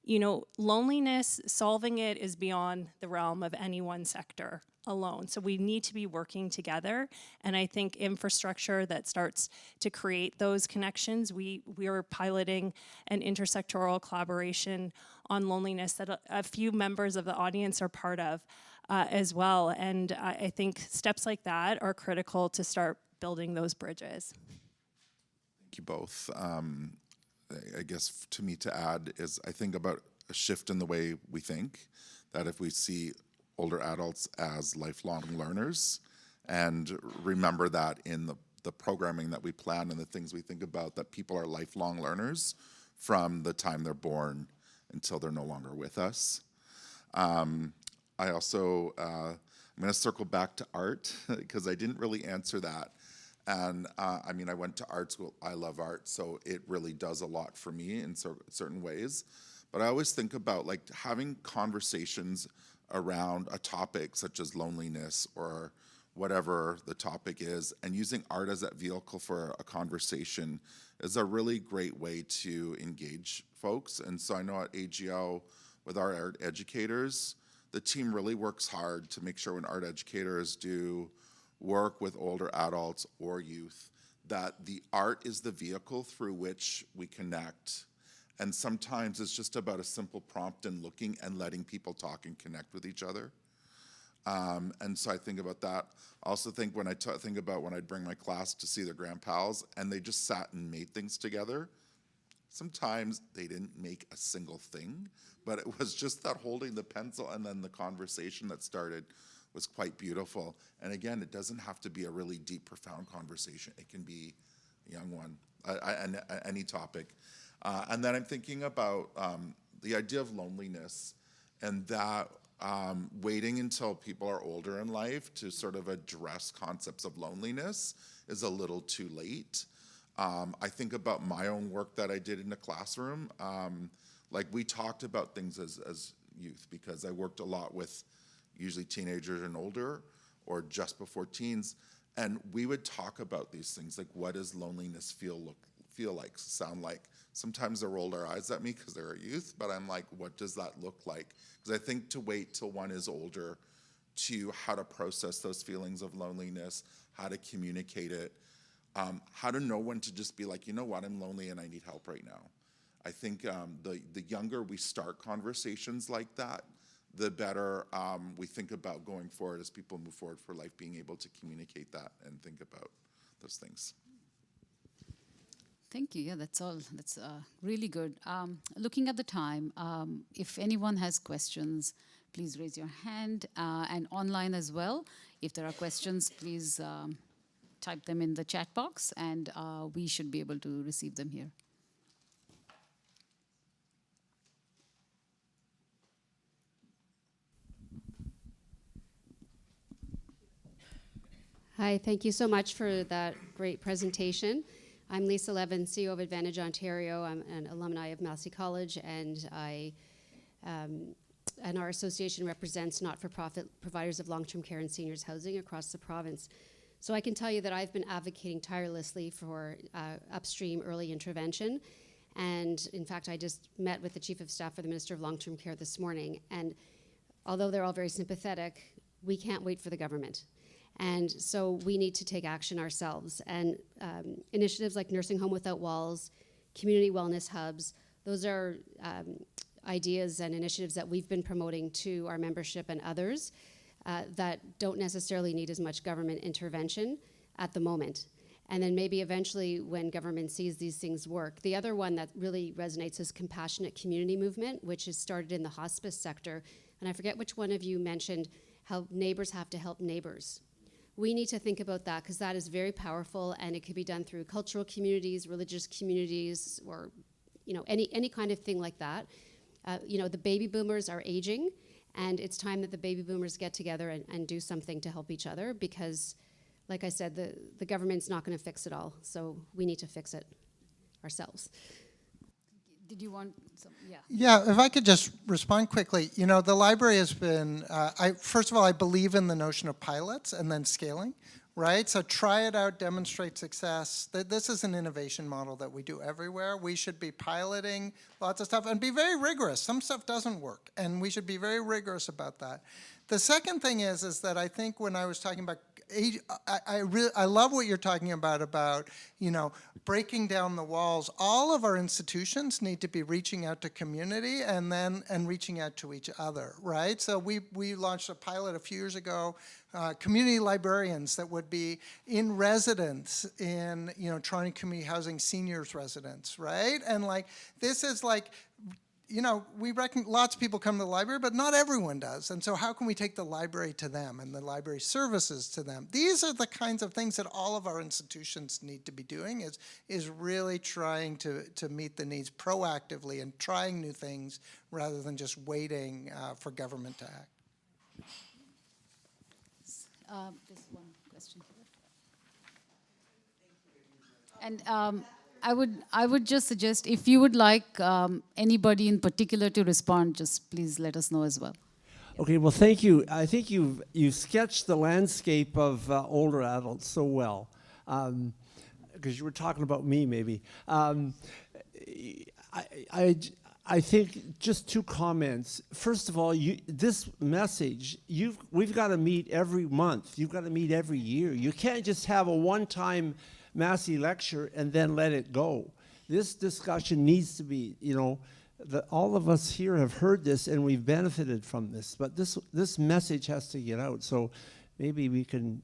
You know, loneliness, solving it is beyond the realm of any one sector alone. So we need to be working together. And I think infrastructure that starts to create those connections, we are piloting an intersectoral collaboration on loneliness that a few members of the audience are part of as well. And I think steps like that are critical to start building those bridges. Thank you both. I guess to me to add is I think about a shift in the way we think, that if we see older adults as lifelong learners and remember that in the programming that we plan and the things we think about, that people are lifelong learners from the time they're born until they're no longer with us. I also, I'm going to circle back to art because I didn't really answer that. And I mean, I went to art school. I love art, so it really does a lot for me in certain ways. But I always think about like having conversations around a topic such as loneliness or whatever the topic is, and using art as that vehicle for a conversation is a really great way to engage folks. And so I know at AGO, with our art educators, the team really works hard to make sure when art educators do work with older adults or youth, that the art is the vehicle through which we connect. And sometimes it's just about a simple prompt and looking and letting people talk and connect with each other. And so I think about that. I also think when I think about when I'd bring my class to see their grandpals and they just sat and made things together, sometimes they didn't make a single thing, but it was just that holding the pencil and then the conversation that started was quite beautiful. And again, it doesn't have to be a really deep, profound conversation. It can be a young one, any topic. And then I'm thinking about the idea of loneliness and that waiting until people are older in life to sort of address concepts of loneliness is a little too late. I think about my own work that I did in the classroom. Like we talked about things as youth because I worked a lot with usually teenagers and older or just before teens. And we would talk about these things like what does loneliness feel like, sound like? Sometimes they roll their eyes at me because they're a youth, but I'm like, what does that look like? Because I think to wait till one is older to how to process those feelings of loneliness, how to communicate it, how to know when to just be like, you know what, I'm lonely and I need help right now. I think the younger we start conversations like that, the better we think about going forward as people move forward for life, being able to communicate that and think about those things. Thank you. Yeah, that's all. That's really good. Looking at the time, if anyone has questions, please raise your hand, and online as well. If there are questions, please type them in the chat box, and we should be able to receive them here. Hi, thank you so much for that great presentation. I'm Lisa Levin, CEO of Advantage Ontario. I'm an alumni of Massey College, and and our association represents not-for-profit providers of long-term care and seniors housing across the province. So I can tell you that I've been advocating tirelessly for upstream early intervention. And in fact, I just met with the Chief of Staff for the Minister of Long-Term Care this morning. And although they're all very sympathetic, we can't wait for the government. And so we need to take action ourselves. And initiatives like Nursing Home Without Walls, community wellness hubs, those are ideas and initiatives that we've been promoting to our membership and others that don't necessarily need as much government intervention at the moment. And then maybe eventually when government sees these things work. The other one that really resonates is compassionate community movement, which is started in the hospice sector. And I forget which one of you mentioned how neighbors have to help neighbors. We need to think about that because that is very powerful, and it could be done through cultural communities, religious communities, or any kind of thing like that. The baby boomers are aging, and it's time that the baby boomers get together and do something to help each other because, like I said, the government's not going to fix it all, so we need to fix it ourselves. Did you want some? Yeah. Yeah, if I could just respond quickly. The library has been, first of all, I believe in the notion of pilots and then scaling, right? So try it out, demonstrate success. This is an innovation model that we do everywhere. We should be piloting lots of stuff and be very rigorous. Some stuff doesn't work, and we should be very rigorous about that. The second thing is that I think when I was talking about I love what you're talking about breaking down the walls. All of our institutions need to be reaching out to community and reaching out to each other, right? So we launched a pilot a few years ago, community librarians that would be in residence in Toronto Community Housing seniors residence, right? And this is we reckon lots of people come to the library, but not everyone does. And so how can we take the library to them and the library services to them? These are the kinds of things that all of our institutions need to be doing is really trying to meet the needs proactively and trying new things rather than just waiting for government to act. There's one question here. And I would just suggest if you would like anybody in particular to respond, just please let us know as well. Okay, well, thank you. I think you've sketched the landscape of older adults so well, because you were talking about me, maybe. I think just two comments. First of all, this message, we've got to meet every month. You've got to meet every year. You can't just have a one-time Massey lecture and then let it go. This discussion needs to be, all of us here have heard this and we've benefited from this, but this message has to get out. So maybe you can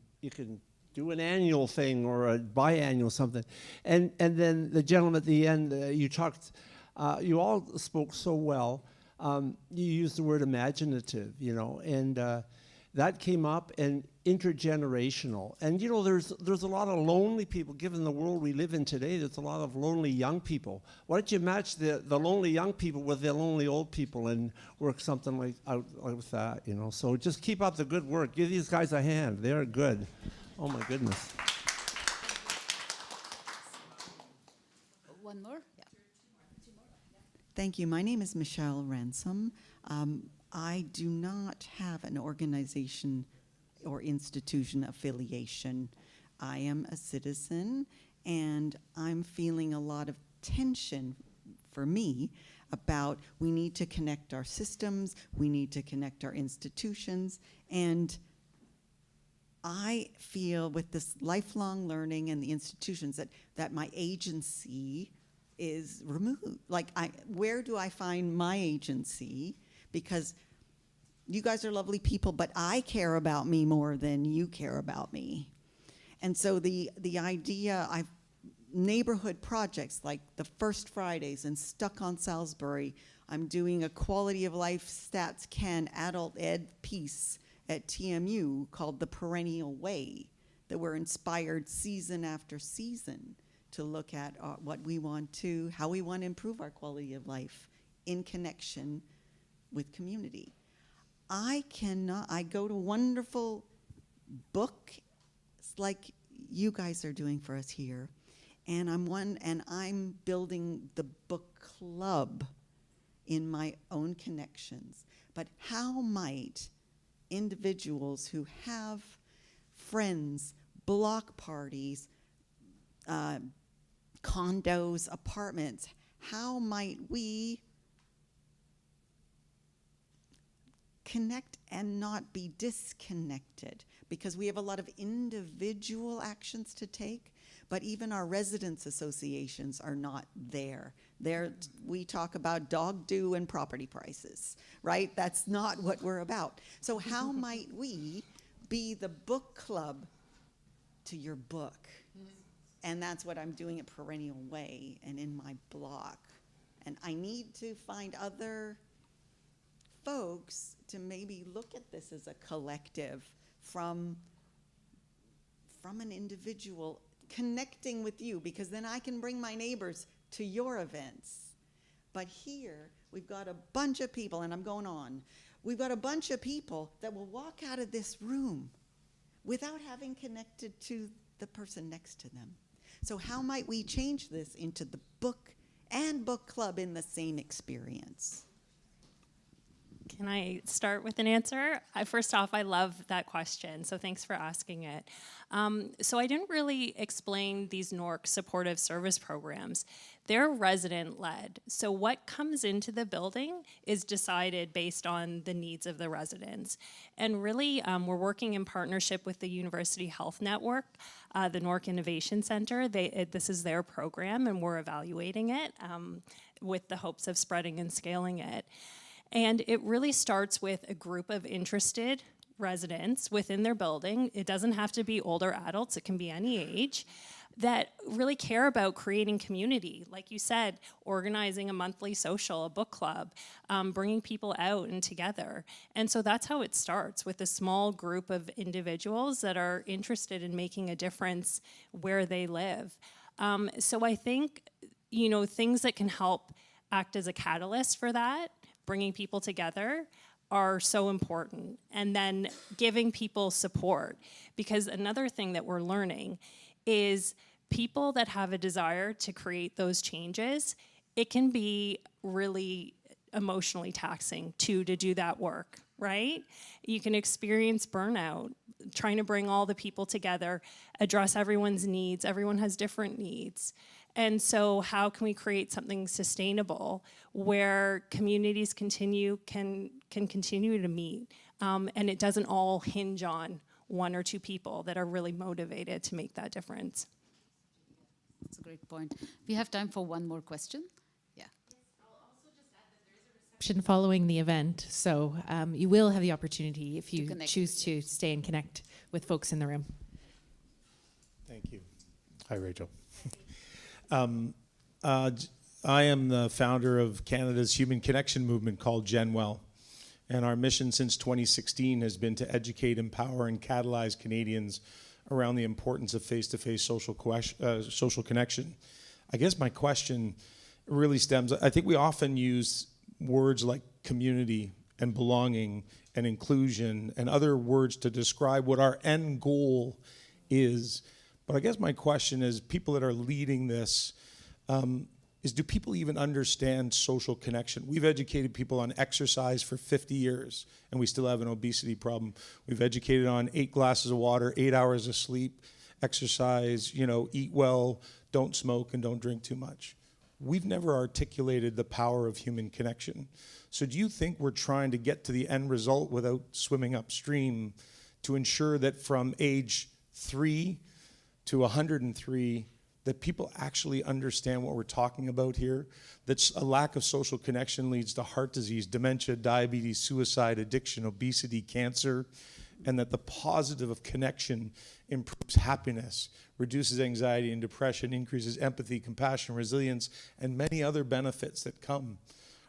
do an annual thing or a biannual something. And then the gentleman at the end, you all spoke so well. You used the word imaginative, and that came up, and intergenerational. And there's a lot of lonely people, given the world we live in today. There's a lot of lonely young people. Why don't you match the lonely young people with the lonely old people and work something like that, So just keep up the good work. Give these guys a hand. They're good. Oh my goodness. One more? Yeah. Thank you. My name is Michelle Ransom. I do not have an organization or institution affiliation. I am a citizen, and I'm feeling a lot of tension for me about we need to connect our systems, we need to connect our institutions, and I feel with this lifelong learning and the institutions that my agency is removed. Where do I find my agency? Because you guys are lovely people, but I care about me more than you care about me. And so the idea, neighborhood projects like the First Fridays and Stuck on Salisbury, I'm doing a quality of life stats can adult ed piece at TMU called The Perennial Way, that we're inspired season after season to look at how we want to improve our quality of life in connection with community. I go to wonderful book / like you guys are doing for us here. And I'm building the book club in my own connections. But how might individuals who have friends, block parties, condos, apartments, how might we connect and not be disconnected? Because we have a lot of individual actions to take, but even our residents associations are not there. We talk about dog do and property prices, right? That's not what we're about. So how might we be the book club to your book? And that's what I'm doing at Perennial Way and in my block. And I need to find other folks to maybe look at this as a collective from an individual connecting with you, because then I can bring my neighbors to your events. But here, we've got a bunch of people, and I'm going on, we've got a bunch of people that will walk out of this room without having connected to the person next to them. So how might we change this into the book and book club in the same experience? Can I start with an answer? First off, I love that question, so thanks for asking it. So I didn't really explain these NORC supportive service programs. They're resident-led, so what comes into the building is decided based on the needs of the residents. And really, we're working in partnership with the University Health Network, the NORC Innovation Center. This is their program, and we're evaluating it with the hopes of spreading and scaling it. And it really starts with a group of interested residents within their building. It doesn't have to be older adults, it can be any age, that really care about creating community. Like you said, organizing a monthly social, a book club, bringing people out and together. And so that's how it starts, with a small group of individuals that are interested in making a difference where they live. So I think, things that can help act as a catalyst for that, bringing people together, are so important. And then giving people support. Because another thing that we're learning is people that have a desire to create those changes, it can be really emotionally taxing to do that work, right? You can experience burnout, trying to bring all the people together, address everyone's needs. Everyone has different needs. And so how can we create something sustainable where communities can continue to meet, and it doesn't all hinge on one or two people that are really motivated to make that difference? That's a great point. We have time for one more question. Yeah. Following the event, so you will have the opportunity, if you connect. choose to stay and connect with folks in the room. Thank you. Hi, Rachel. I am the founder of Canada's Human Connection movement called GenWell, and our mission since 2016 has been to educate, empower, and catalyze Canadians around the importance of face-to-face social connection. I guess my question really stems, I think we often use words like community and belonging and inclusion and other words to describe what our end goal is. But I guess my question is, people that are leading this, do people even understand social connection? We've educated people on exercise for 50 years, and we still have an obesity problem. We've educated on 8 glasses of water, 8 hours of sleep, exercise, eat well, don't smoke, and don't drink too much. We've never articulated the power of human connection. So do you think we're trying to get to the end result without swimming upstream to ensure that from age 3 to 103, that people actually understand what we're talking about here, that a lack of social connection leads to heart disease, dementia, diabetes, suicide, addiction, obesity, cancer, and that the positive of connection improves happiness, reduces anxiety and depression, increases empathy, compassion, resilience, and many other benefits that come?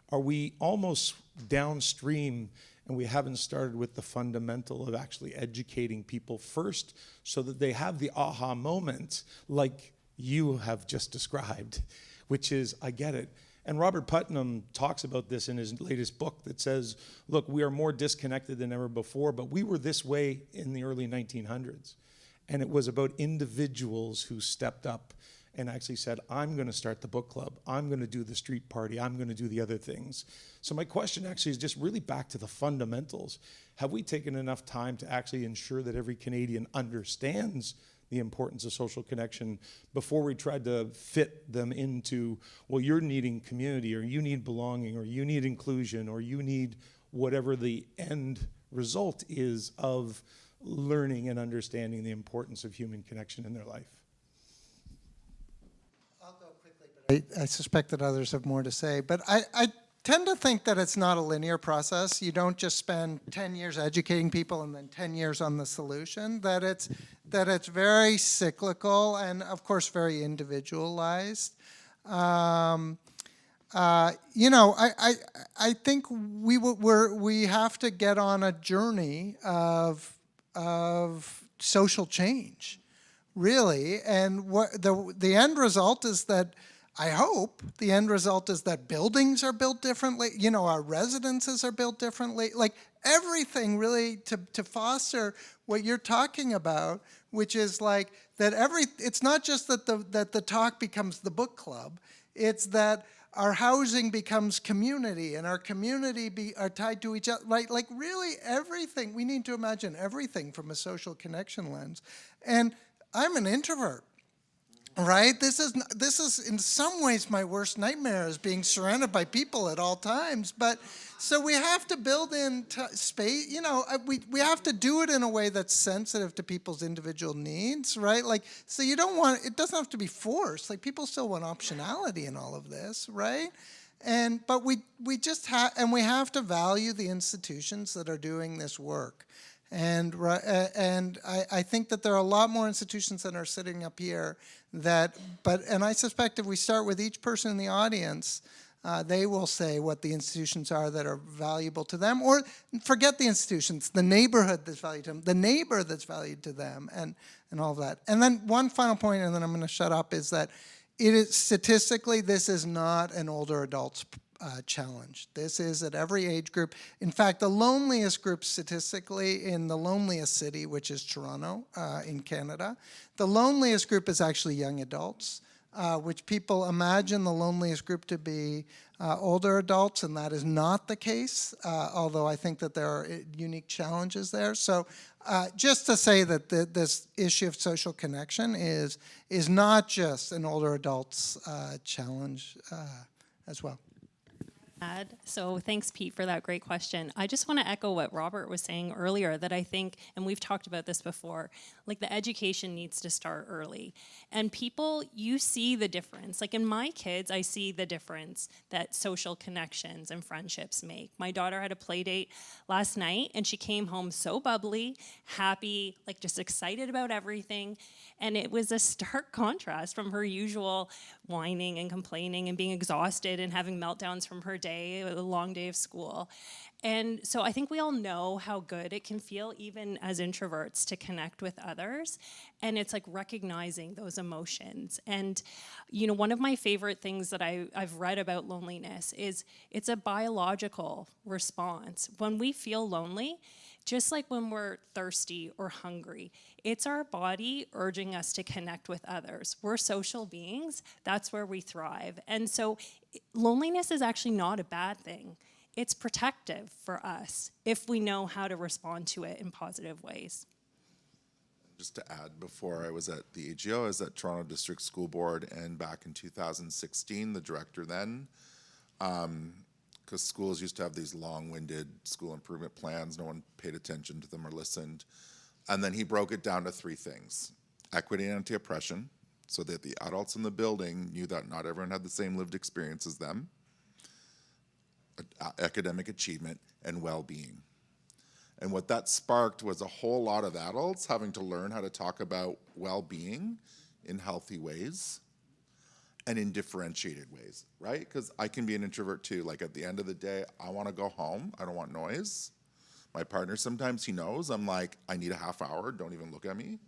Are we almost downstream and we haven't started with the fundamental of actually educating people first so that they have the aha moment like you have just described, which is, I get it. And Robert Putnam talks about this in his latest book that says, look, we are more disconnected than ever before, but we were this way in the early 1900s. And it was about individuals who stepped up and actually said, I'm going to start the book club, I'm going to do the street party, I'm going to do the other things. So my question actually is just really back to the fundamentals. Have we taken enough time to actually ensure that every Canadian understands the importance of social connection before we tried to fit them into, well, you're needing community, or you need belonging, or you need inclusion, or you need whatever the end result is of learning and understanding the importance of human connection in their life? I'll go quickly, but I suspect that others have more to say. But I tend to think that it's not a linear process. You don't just spend 10 years educating people and then 10 years on the solution, that it's very cyclical and, of course, very individualized. You know, I think we have to get on a journey of social change, really. And what the end result is that, I hope the end result is that buildings are built differently, you know, our residences are built differently, like everything really to foster what you're talking about, which is like that it's not just that the talk becomes the book club, it's that our housing becomes community, and our community are tied to each other, right? Like really everything, we need to imagine everything from a social connection lens. And I'm an introvert. Right? This is in some ways my worst nightmare, is being surrounded by people at all times. But so we have to build in space, you know, we have to do it in a way that's sensitive to people's individual needs, right? Like, so you don't want, it doesn't have to be forced. Like, people still want optionality in all of this, right? But we just have, and we have to value the institutions that are doing this work. And I think that there are a lot more institutions that are sitting up here and I suspect if we start with each person in the audience, they will say what the institutions are that are valuable to them, or forget the institutions, the neighborhood that's valued to them, the neighbor that's valued to them, and all of that. And then one final point, and then I'm going to shut up, is that statistically, this is not an older adults challenge. This is at every age group. In fact, the loneliest group statistically in the loneliest city, which is Toronto in Canada, the loneliest group is actually young adults, which people imagine the loneliest group to be older adults, and that is not the case, although I think that there are unique challenges there. So just to say that this issue of social connection is not just an older adults challenge as well. So thanks, Pete, for that great question. I just want to echo what Robert was saying earlier, that I think, and we've talked about this before, like the education needs to start early. And people, you see the difference. Like in my kids, I see the difference that social connections and friendships make. My daughter had a play date last night, and she came home so bubbly, happy, like just excited about everything. And it was a stark contrast from her usual whining and complaining and being exhausted and having meltdowns from her day, a long day of school. And so I think we all know how good it can feel, even as introverts, to connect with others. And it's like recognizing those emotions. And, you know, one of my favorite things that I've read about loneliness is it's a biological response. When we feel lonely, just like when we're thirsty or hungry, it's our body urging us to connect with others. We're social beings. That's where we thrive. And so loneliness is actually not a bad thing. It's protective for us if we know how to respond to it in positive ways. Just to add, before I was at the AGO, I was at Toronto District School Board, and back in 2016, the director then, because schools used to have these long-winded school improvement plans, no one paid attention to them or listened. And then he broke it down to three things: equity and anti-oppression, so that the adults in the building knew that not everyone had the same lived experience as them, academic achievement, and well-being. And what that sparked was a whole lot of adults having to learn how to talk about well-being in healthy ways and in differentiated ways, right? Because I can be an introvert too. Like at the end of the day, I want to go home. I don't want noise. My partner, sometimes he knows. I'm like, I need a half hour. Don't even look at me.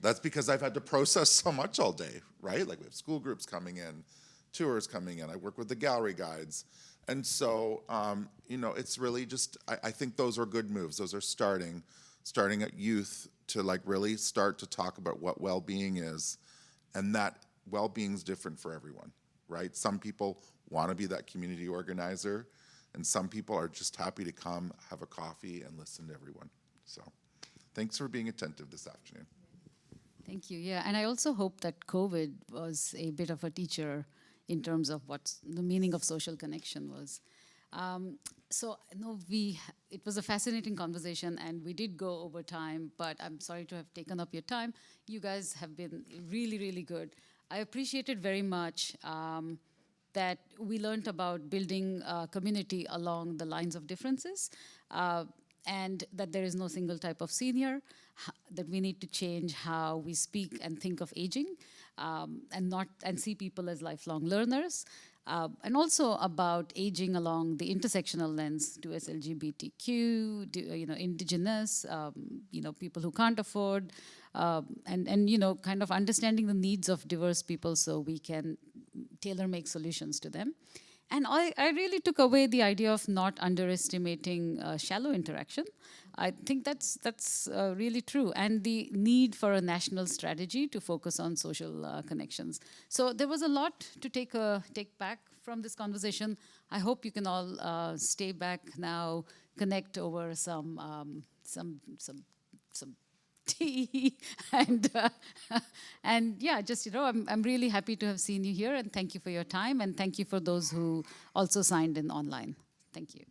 That's because I've had to process so much all day, right? Like we have school groups coming in, tours coming in. I work with the gallery guides. And so, you know, it's really just, I think those are good moves. Those are starting at youth to like really start to talk about what well-being is, and that well-being is different for everyone, right? Some people want to be that community organizer, and some people are just happy to come, have a coffee, and listen to everyone. So thanks for being attentive this afternoon. Thank you. Yeah, and I also hope that COVID was a bit of a teacher in terms of what the meaning of social connection was. So no, it was a fascinating conversation, and we did go over time, but I'm sorry to have taken up your time. You guys have been really, really good. I appreciated very much that we learned about building a community along the lines of differences, and that there is no single type of senior, that we need to change how we speak and think of aging, and see people as lifelong learners. And also about aging along the intersectional lens to LGBTQ, Indigenous, people who can't afford, and kind of understanding the needs of diverse people so we can tailor-make solutions to them. And I really took away the idea of not underestimating shallow interaction. I think that's really true, and the need for a national strategy to focus on social connections. So there was a lot to take back from this conversation. I hope you can all stay back now, connect over some tea, and yeah, just I'm really happy to have seen you here, and thank you for your time, and thank you for those who also signed in online. Thank you.